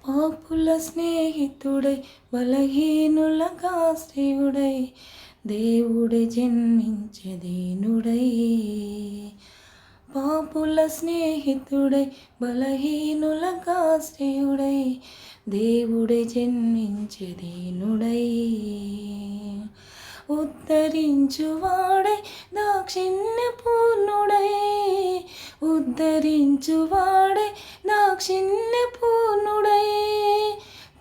పాపుల స్నేహితుడై బలహీనులకు ఆశ్రయుడై దేవుడే జన్మించే దీనుడై. పాపుల స్నేహితుడై బలహీనులకు ఆశ్రయుడై దేవుడే జన్మించే దీనుడై. ఉద్ధరించువాడై దాక్షిణ్యపూర్ణుడై ఉద్ధరించువాడై దాక్షిణ్యపూర్ణుడై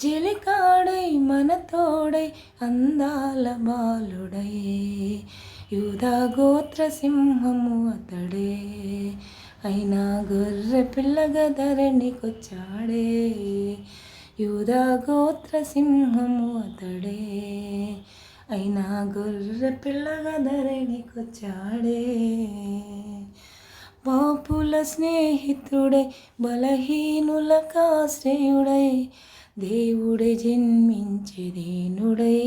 చెలికాడై మనతోడై అందాల బాలుడై యూదా గోత్ర సింహము అతడే అయినా గొర్రె పిల్లగా ధరణికొచ్చాడే. యూదా గోత్ర సింహము అతడే అయినా గొర్రె పిల్లగా ధరణికొచ్చాడే. పాపుల స్నేహితుడై బలహీనులకు ఆశ్రయుడై దేవుడే జన్మించే దీనుడై.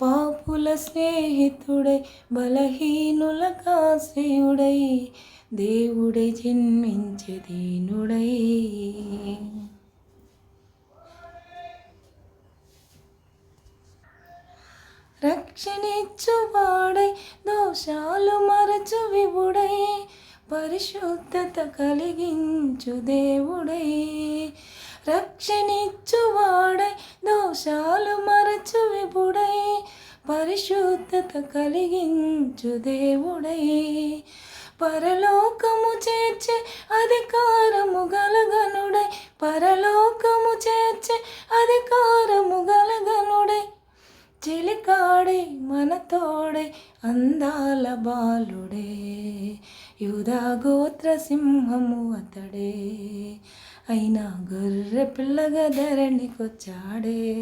పాపుల స్నేహితుడై బలహీనులకు ఆశ్రయుడై దేవుడే జన్మించే దీనుడై. రక్షణిచ్చువాడై దోషాలు మరచు విభుడై పరిశుద్ధత కలిగించు దేవుడై. రక్షణిచ్చువాడై దోషాలు మరచు విభుడై పరిశుద్ధత కలిగించు దేవుడై. పరలోకము చేర్చే అధికారము గలగనుడై పరలోకము చేర్చే అధికారము గలగనుడై చెలికాడై మనతోడై అందాల బాలుడే యూదా గోత్ర సింహము అతడే అయినా గొర్రె పిల్లగా ధరణికొచ్చాడే.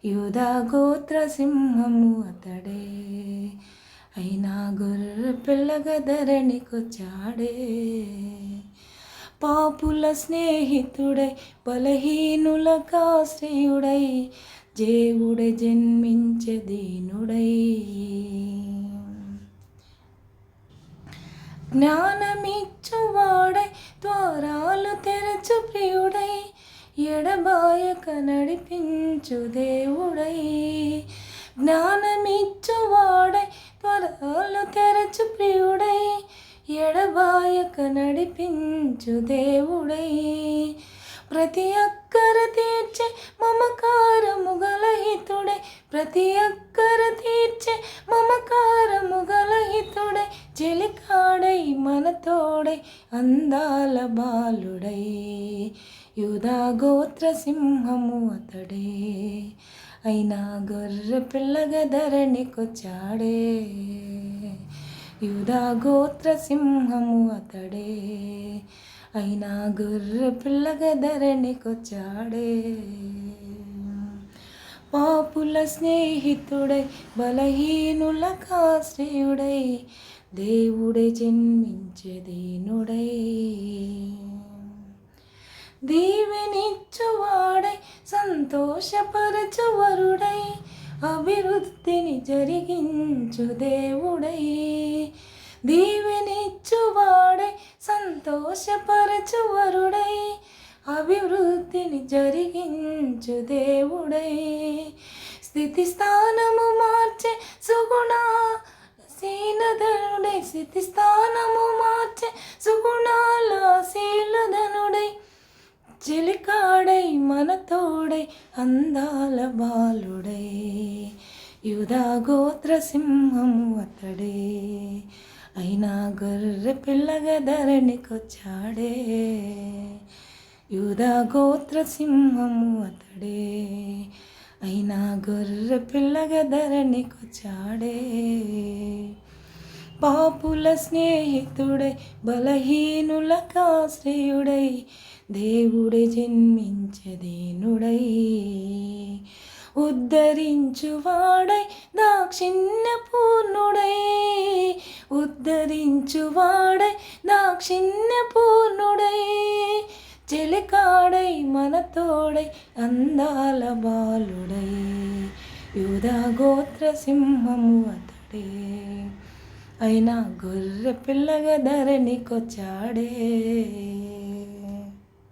యూదా గోత్ర సింహము అతడే అయినా గొర్రె పిల్లగా ధరణికొచ్చాడే. పాపుల స్నేహితుడై బలహీనులకు ఆశ్రయుడై దేవుడే జన్మించే దీనుడై. జ్ఞానమిచ్చువాడై ద్వారాలు తెరచు ప్రియుడై ఎడబాయక నడిపించు దేవుడై. జ్ఞానమిచ్చువాడై ద్వారాలు తెరచు ప్రియుడై ఎడబాయక నడిపించు దేవుడై. ప్రతి అక్కర తీర్చే మమకారము గలహితుడై ప్రతి అక్కర తీర్చే మమకారము గలహితుడై చెలికాడై మనతోడై అందాల బాలుడై యూదా గోత్ర సింహము అతడే అయినా గొర్రె పిల్లగా ధరణికొచ్చాడే. యూదా గోత్ర సింహము అతడే అయినా గొర్రె పిల్లగా ధరణికొచ్చాడే. పాపుల స్నేహితుడై బలహీనులకు ఆశ్రయుడై దేవుడే జన్మించే దీనుడై. దీవెనిచ్చువాడై సంతోషపరచు వరుడై అభివృద్ధిని జరిగించు దేవుడై. దీవెనిచ్చువాడై సంతోషపరచు వరుడై అభివృద్ధిని జరిగించు దేవుడై. స్థితి స్థానము మార్చే సుగుణాశీలధనుడై స్థితి స్థానము మార్చే సుగుణాలశీలధనుడై చెలికాడై మనతోడై అందాల బాలుడై యూదా గోత్ర సింహము అతడే అయినా గొర్రె పిల్లగా ధరణికొచ్చాడే. యూదా గోత్ర సింహము అతడే అయినా గొర్రె పిల్లగా ధరణికొచ్చాడే. పాపుల స్నేహితుడై బలహీనులకు ఆశ్రయుడై దేవుడే జన్మించే దీనుడై. ఉద్ధరించువాడై దాక్షిణ్యపూర్ణుడై ఉద్ధరించువాడై దాక్షిణ్యపూర్ణుడై చెలికాడై మనతోడై అందాల బాలుడై యూదా గోత్ర సింహము అతడే అయినా గొర్రె పిల్లగా ధరణికొచ్చాడే.